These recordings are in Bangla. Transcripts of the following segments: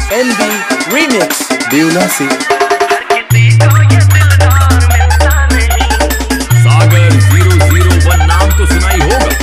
MB Remix बेवला से सागर 001 नाम तो सुना ही होगा।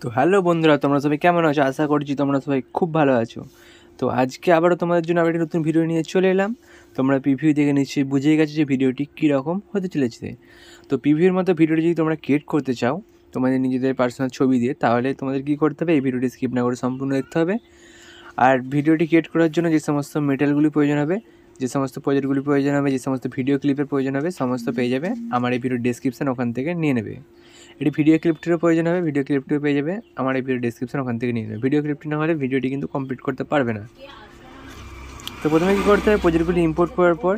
তো হ্যালো বন্ধুরা, তোমরা সবাই কেমন আছো? আশা করছি তোমরা সবাই খুব ভালো আছো। তো আজকে আবারও তোমাদের জন্য আবার একটা নতুন ভিডিও নিয়ে চলে এলাম। তোমরা প্রিভিউ দেখে নিশ্চয়ই বুঝেই গেছো যে ভিডিওটি কীরকম হতে চলেছে। তো প্রিভিউর মতো ভিডিওটি যদি তোমরা ক্রিয়েট করতে চাও তোমাদের নিজেদের পার্সোনাল ছবি দিয়ে, তাহলে তোমাদের কী করতে হবে, এই ভিডিওটি স্কিপ না করে সম্পূর্ণ দেখতে হবে। আর ভিডিওটি ক্রিয়েট করার জন্য যে সমস্ত মেটেরিয়ালগুলি প্রয়োজন হবে, যে সমস্ত প্রজেক্টগুলি প্রয়োজন হবে, যে সমস্ত ভিডিও ক্লিপের প্রয়োজন হবে, সমস্ত পেয়ে যাবে আমার এই ভিডিও ডেসক্রিপশান, ওখান থেকে নিয়ে নেবে। এটি ভিডিও ক্লিপটিরও প্রয়োজন হবে, ভিডিও ক্লিপটিও পেয়ে যাবে আমার এই ভিডিও ডেসক্রিপশন, ওখান থেকে নিয়ে নেবে। ভিডিও ক্লিপটি না হলে ভিডিওটি কিন্তু কমপ্লিট করতে পারবে না। তো প্রথমে কী করতে হবে, প্রজেক্টগুলি ইম্পোর্ট করার পর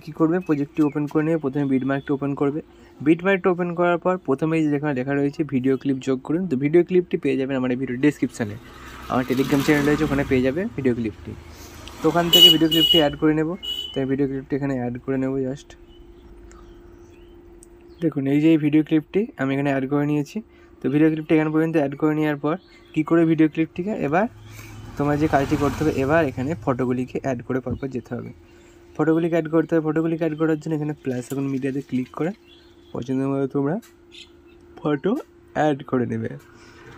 কী করবে, প্রজেক্টটি ওপেন করে নিয়ে প্রথমে বিটমার্কটি ওপেন করবে। বিটমার্কটি ওপেন করার পর প্রথমেই যেখানে লেখা রয়েছে ভিডিও ক্লিপ যোগ করুন, তো ভিডিও ক্লিপটি পেয়ে যাবেন আমার এই ভিডিও ডেসক্রিপশানে। আমার টেলিগ্রাম চ্যানেল রয়েছে, ওখানে পেয়ে যাবে ভিডিও ক্লিপটি। তো ওখান থেকে ভিডিও ক্লিপটি অ্যাড করে নেব। তো এই ভিডিও ক্লিপটি এখানে অ্যাড করে নেব। জাস্ট দেখুন, এই যে এই ভিডিও ক্লিপটি আমি এখানে অ্যাড করে নিয়েছি। তো ভিডিও ক্লিপটি এখানে পর্যন্ত অ্যাড করে নেওয়ার পর কী করে ভিডিও ক্লিপটিকে এবার তোমার যে কাজটি করতে হবে, এবার এখানে ফটোগুলিকে অ্যাড করে পরপর যেতে হবে। ফটোগুলিকে অ্যাড করতে হবে। ফটোগুলিকে অ্যাড করার জন্য এখানে প্লাস এখন মিডিয়াতে ক্লিক করে পছন্দ মতো তোমরা ফটো অ্যাড করে নেবে।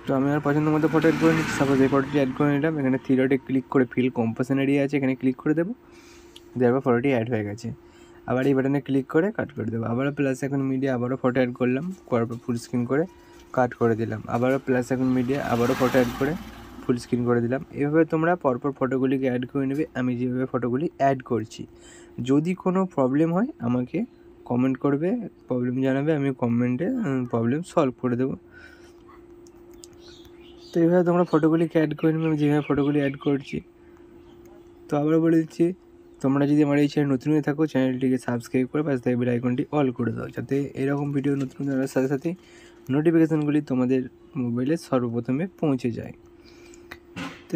তো আমি আমার পছন্দ মতো ফটো অ্যাড করে নিচ্ছি। সাপোজ এই ফটোটি অ্যাড করে নিলাম। এখানে থ্রি ডটে ক্লিক করে ফিল কম্পোজিশন এরিয়া আছে, এখানে ক্লিক করে দেবো। দেওয়ার পর ফটোটি অ্যাড হয়ে গেছে। আবার এই বাটনে ক্লিক করে কাট করে দেবো। আবারও প্লাস এখন মিডিয়া, আবারও ফটো অ্যাড করলাম, করার পর ফুল স্ক্রিন করে কাট করে দিলাম। আবারও প্লাস এখন মিডিয়া, আবারও ফটো অ্যাড করে ফুল স্ক্রিন করে দিলাম। এভাবে তোমরা পরপর ফটোগুলিকে অ্যাড করে নেবে, আমি যেভাবে ফটোগুলি অ্যাড করছি। যদি কোনো প্রবলেম হয় আমাকে কমেন্ট করবে, প্রবলেম জানাবে, আমি কমেন্টে প্রবলেম সলভ করে দেবো। তো এইভাবে তোমরা ফটোগুলিকে অ্যাড করে নেবে, আমি যেভাবে ফটোগুলি অ্যাড করছি। তো আবার বলে দিচ্ছি, তোমরা যদি আমার এই চ্যানেল নতুন হয়ে থাকো, চ্যানেলটিকে সাবস্ক্রাইব করে পাশে থাকা বেল আইকনটি অল করে দাও, যাতে এরকম ভিডিও নতুন জানার সাথে সাথে নোটিফিকেশানগুলি তোমাদের মোবাইলে সর্বপ্রথমে পৌঁছে যায়। তো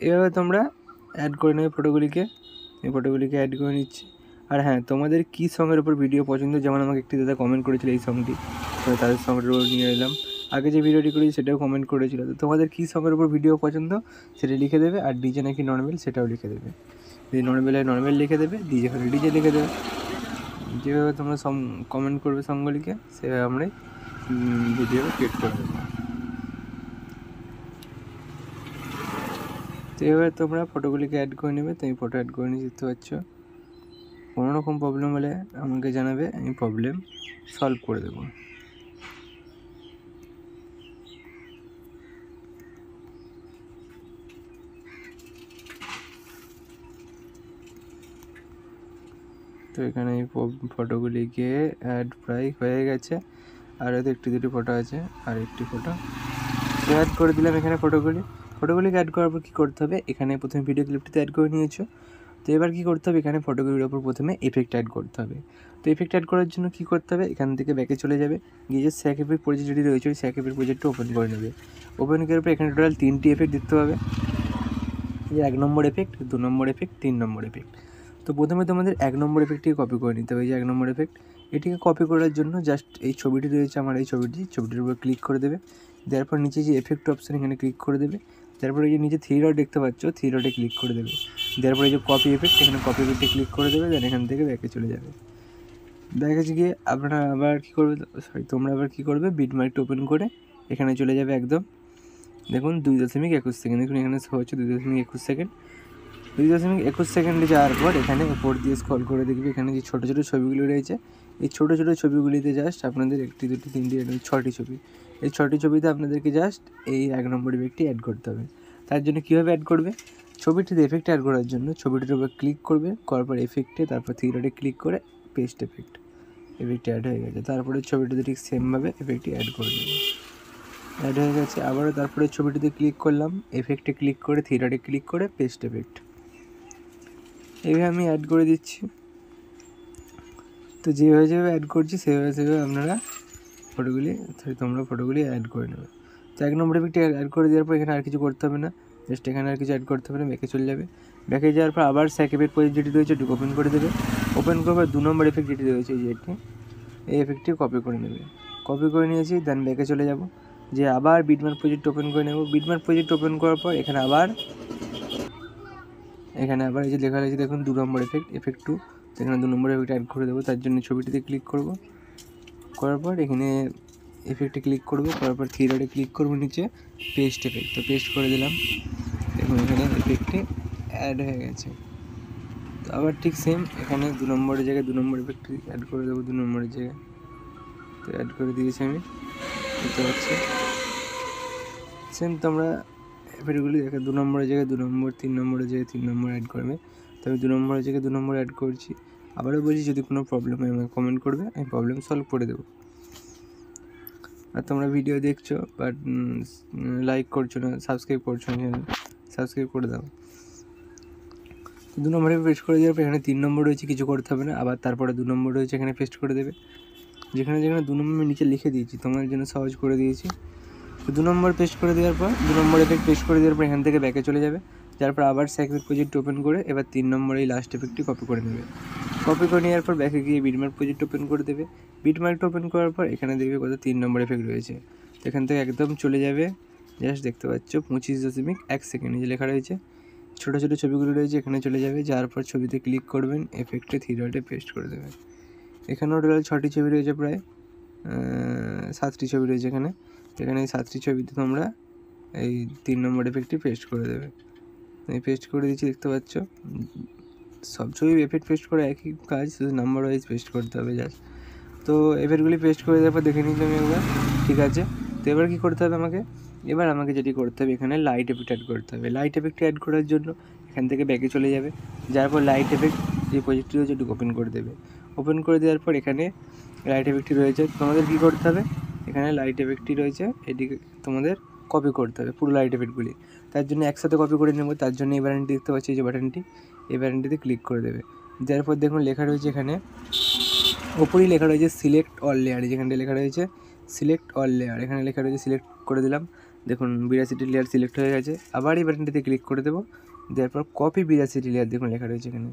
এভাবে তোমরা অ্যাড করে নেবে ফটোগুলিকে। এই ফটোগুলিকে অ্যাড করে নিচ্ছি। আর হ্যাঁ, তোমাদের কী সঙ্গের ওপর ভিডিও পছন্দ, যেমন আমাকে একটি দাদা কমেন্ট করেছিল এই সঙ্গটি, তো তাদের সঙ্গের ওপর নিয়ে এলাম। আগে যে ভিডিওটি করেছি সেটাও কমেন্ট করেছিল। তো তোমাদের কী সঙ্গের ওপর ভিডিও পছন্দ সেটা লিখে দেবে, আর ডিজে নাকি নর্মাল সেটাও লিখে দেবে। যদি নর্মাল লিখে দেবে, ডিজে হলে ডিজে লিখে দেবে। যেভাবে তোমরা কমেন্ট করবে সঙ্গগুলিকে, সেভাবে আমরা ভিডিও ক্রিয়েট করে দেবো। তো এবার তোমরা ফটোগুলিকে অ্যাড করে নেবে। তো আমি ফটো অ্যাড করে নিয়ে যেতে পারছো। কোনো রকম প্রবলেম হলে আমাকে জানাবে, আমি প্রবলেম সলভ করে দেবো। তো এখানে এই ফটোগুলিকে অ্যাড প্রায় হয়ে গেছে, আর হয়তো একটি দুটি ফটো আছে, আর একটি ফটো অ্যাড করে দিলাম। এখানে ফটোগুলিকে অ্যাড করার পর কী করতে হবে, এখানে প্রথমে ভিডিও ক্লিপটিতে অ্যাড করে নিয়েছো। তো এবার কী করতে হবে, এখানে ফটোগুলির ওপর প্রথমে এফেক্ট অ্যাড করতে হবে। তো এফেক্ট অ্যাড করার জন্য কী করতে হবে, এখান থেকে ব্যাকে চলে যাবে, গিয়ে যে স্যাক এফেক্ট প্রজেক্ট যেটি রয়েছে ওই স্যাক এফেক্ট প্রজেক্টটা ওপেন করে নেবে। ওপেন করার পর এখানে টোটাল 3টি এফেক্ট দিতে হবে। যে 1 নম্বর এফেক্ট, 2 নম্বর এফেক্ট, 3 নম্বর এফেক্ট। তো প্রথমে তোমাদের 1 নম্বর এফেক্টটিকে কপি করে নিতে হবে। এই যে 1 নম্বর এফেক্ট, এটিকে কপি করার জন্য জাস্ট এই ছবিটি রয়েছে আমার, এই ছবিটির উপর ক্লিক করে দেবে। দেওয়ার পর নিচে যে এফেক্ট অপশান, এখানে ক্লিক করে দেবে। তারপরে এই যে নিচে থ্রি ডট দেখতে পাচ্ছ, থ্রি ডটে ক্লিক করে দেবে। দেওয়ার পরে এই যে কপি এফেক্ট, এখানে কপি এফেক্টে ক্লিক করে দেবে। দেন এখান থেকে ব্যাকে চলে যাবে। ব্যাকে গিয়ে আপনারা আবার কী করবে, তোমরা আবার কী করবে, বিটমার্কটা ওপেন করে এখানে চলে যাবে একদম। দেখুন 2.21 সেকেন্ড, দেখুন এখানে হচ্ছে 2.21 সেকেন্ড। 2.21 সেকেন্ডে যাওয়ার পর এখানে উপর দিয়ে স্ক্রল করে দেখবে, এখানে যে ছোটো ছোটো ছবিগুলি রয়েছে, এই ছোটো ছোটো ছবিগুলিতে জাস্ট আপনাদের 1, 2, 3, 6টি ছবি, এই 6টি ছবিতে আপনাদেরকে জাস্ট এই 1 নম্বর এফেক্টটি অ্যাড করতে হবে। তার জন্য কীভাবে অ্যাড করবে, ছবিটিতে এফেক্ট অ্যাড করার জন্য ছবিটির উপর ক্লিক করবে, করার পর এফেক্টে, তারপর থ্রি ডটে ক্লিক করে পেস্ট এফেক্টটি অ্যাড হয়ে গেছে। তারপরে ছবিটিতে ঠিক সেমভাবে এফেক্টটি অ্যাড করে দেবে। অ্যাড হয়ে গেছে। আবারও তারপরে ছবিটিতে ক্লিক করলাম, এফেক্টে ক্লিক করে থ্রি ডটে ক্লিক করে পেস্ট এফেক্ট, এইভাবে আমি অ্যাড করে দিচ্ছি। তো যেভাবে অ্যাড করছি সেভাবে আপনারা তোমরা ফটোগুলি অ্যাড করে নেবে। তো 1 নম্বর এফেক্টটি অ্যাড করে দেওয়ার পর এখানে আর কিছু করতে হবে না, জাস্ট এখানে আর কিছু অ্যাড করতে হবে না, ব্যাকে চলে যাবে। ব্যাকে যাওয়ার পর আবার স্যাক এফেক্ট পজিট যেটি রয়েছে এটুকু ওপেন করে দেবে। ওপেন করার পর 2 নম্বর এফেক্ট যেটি রয়েছে এই যেটি, এই এফেক্টটি কপি করে নেবে। কপি করে নিয়েছি, দেন ব্যাকে চলে যাব, যে আবার বিটম্যাপ প্রজেক্ট ওপেন করে নেব। বিটম্যাপ প্রজেক্ট ওপেন করার পর এখানে আবার এই যে লেখা রয়েছে দেখুন 2 নম্বর এফেক্ট 2, এখানে 2 নম্বর এফেক্ট অ্যাড করে দেবো। তার জন্য ছবিটিতে ক্লিক করব, করার পর এখানে এফেক্টে ক্লিক করব, করার পর 3 ডটে ক্লিক করব, নিচে পেস্ট এফেক্ট, তো পেস্ট করে দিলাম। দেখুন এখানে এফেক্টে অ্যাড হয়ে গেছে। তো আবার ঠিক সেম এখানে 2 নম্বরের জায়গায় 2 নম্বর এফেক্ট অ্যাড করে দেবো 2 নম্বরের জায়গায়, তো অ্যাড করে দিয়েছি আমি, বুঝতে পারছি। সেম তোমরা এফেক্টগুলি দেখো 2 নম্বরের জায়গায় 2 নম্বর, 3 নম্বরের জায়গায় 3 নম্বর অ্যাড করবে। তো আমি 2 নম্বরের জায়গায় 2 নম্বর অ্যাড করছি। আবারও বলছি, যদি কোনো প্রবলেম হয় আমাকে কমেন্ট করবে, আমি প্রবলেম সলভ করে দেবো। আর তোমরা ভিডিও দেখছো বাট লাইক করছো না, সাবস্ক্রাইব করছো না, সাবস্ক্রাইব করে দাও। 2 নম্বরে পেস্ট করে দেওয়ার পর এখানে 3 নম্বর রয়েছে, কিছু করতে হবে না। আবার তারপরে 2 নম্বর রয়েছে, এখানে পেস্ট করে দেবে। যেখানে 2 নম্বর নিচে লিখে দিয়েছি, তোমাদের জন্য সহজ করে দিয়েছি। তো 2 নম্বর পেস্ট করে দেওয়ার পর 2 নম্বর এফেক্ট পেস্ট করে দেওয়ার পর এখান থেকে ব্যাকে চলে যাবে। তারপর আবার স্যাক এফেক্ট প্রজেক্ট ওপেন করে এবার 3 নম্বর এই লাস্ট এফেক্টটি কপি করে নেবে। কপি করে নেওয়ার পর ব্যাকে গিয়ে বিটম্যাপ প্রজেক্ট ওপেন করে দেবে। বিটম্যাপটা ওপেন করার পর এখানে দেখবে কত 3 নম্বর এফেক্ট রয়েছে, তো এখান থেকে একদম চলে যাবে, জাস্ট দেখতে পাচ্ছ 25.1 সেকেন্ড যে লেখা রয়েছে, ছোটো ছোটো ছবিগুলো রয়েছে, এখানে চলে যাবে। যাওয়ার পর ছবিতে ক্লিক করবেন, এফেক্টে 3 ডটে পেস্ট করে দেবেন। এখানেও টোটাল 6টি ছবি রয়েছে, প্রায় 7টি ছবি রয়েছে এখানে। এখানে এই 7টি ছবিতে তোমরা এই 3 নম্বর এফেক্টটি পেস্ট করে দেবে। আমি পেস্ট করে দিচ্ছি, দেখতে পাচ্ছ। সব ছবি এফেক্ট পেস্ট করে একই কাজ, শুধু নাম্বার ওয়াইজ পেস্ট করতে হবে জাস্ট। তো এফেক্টগুলি পেস্ট করে দেওয়ার পর দেখে নিলাম একবার, ঠিক আছে। তো এবার কী করতে হবে আমাকে যেটি করতে হবে, এখানে লাইট এফেক্ট অ্যাড করতে হবে। লাইট এফেক্ট অ্যাড করার জন্য এখান থেকে ব্যাকে চলে যাবে। যার পর লাইট এফেক্ট যে প্রজেক্টটি রয়েছে একটু ওপেন করে দেবে। ওপেন করে দেওয়ার পর এখানে লাইট এফেক্টটি রয়েছে, তোমাদের কী করতে হবে, এখানে লাইট এফেক্টটি রয়েছে, এটিকে তোমাদের কপি করতে হবে পুরো লাইট এফেক্টগুলি। তার জন্য একসাথে কপি করে নেব। তার জন্য এই বাটনটি দেখতে পাচ্ছি, এই যে বাটনটি, এই বাটনটিতে ক্লিক করে দেবে। দেওয়ার পর দেখুন লেখা রয়েছে এখানে ওপরেই লেখা রয়েছে সিলেক্ট অল লেয়ার, যেখানটা লেখা রয়েছে সিলেক্ট অল লেয়ার, এখানে লেখা রয়েছে সিলেক্ট করে দিলাম। দেখুন 82টি লেয়ার সিলেক্ট হয়ে গেছে। আবার এই বাটনটিতে ক্লিক করে দেবো। দেওয়ার পর কপি 82টি লেয়ার, দেখুন লেখা রয়েছে এখানে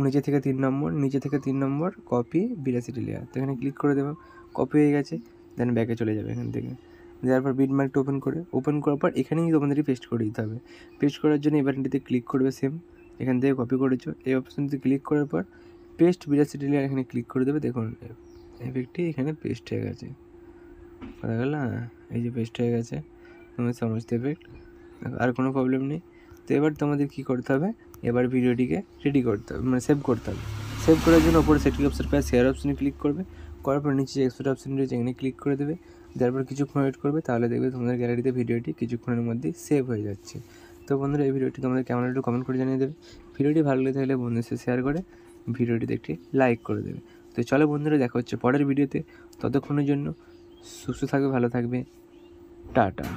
নিচে থেকে 3 নম্বর, নিচে থেকে 3 নম্বর, কপি 82টি লেয়ার, তো এখানে ক্লিক করে দেবো। কপি হয়ে গেছে, দেন ব্যাকে চলে যাবে এখান থেকে। দেওয়ার পর বিটম্যাপটা ওপেন করার পর এখানেই তোমাদেরকে পেস্ট করে দিতে হবে। পেস্ট করার জন্য এই বাটনটিতে ক্লিক করবে, সেম এখান থেকে কপি করেছো, এই অপশানটিতে ক্লিক করার পর পেস্ট 82টি লেয়ার এখানে ক্লিক করে দেবে। দেখুন এফেক্টটি এখানে পেস্ট হয়ে গেছে, কথা গেল, এই যে পেস্ট হয়ে গেছে তোমার সমস্ত এফেক্ট, আর কোনো প্রবলেম নেই। তো এবার তোমাদের কী করতে হবে, এবার ভিডিওটিকে রেডি করতে হবে, মানে সেভ করতে হবে। সেভ করার জন্য ওপরে সেটিং অপশন পায়, শেয়ার অপশনে ক্লিক করবে, করার পর নিচে যে এক্সপোর্ট অপশন রয়েছে এখানে ক্লিক করে দেবে। তারপর কিছুক্ষণ ওয়েট করবে, তাহলে দেখবে তোমাদের গ্যালারিতে ভিডিওটি কিছুক্ষণের মধ্যেই সেভ হয়ে যাচ্ছে। তো বন্ধুরা, এই ভিডিওটি তোমাদের কেমন একটু কমেন্ট করে জানিয়ে দেবে। ভিডিওটি ভালো লেগে থাকলে বন্ধুদের সাথে শেয়ার করে ভিডিওটিতে একটি লাইক করে দেবে। তো চলো বন্ধুরা, দেখা হচ্ছে পরের ভিডিওতে। ততক্ষণের জন্য সুস্থ থাকবে, ভালো থাকবে, টাটা।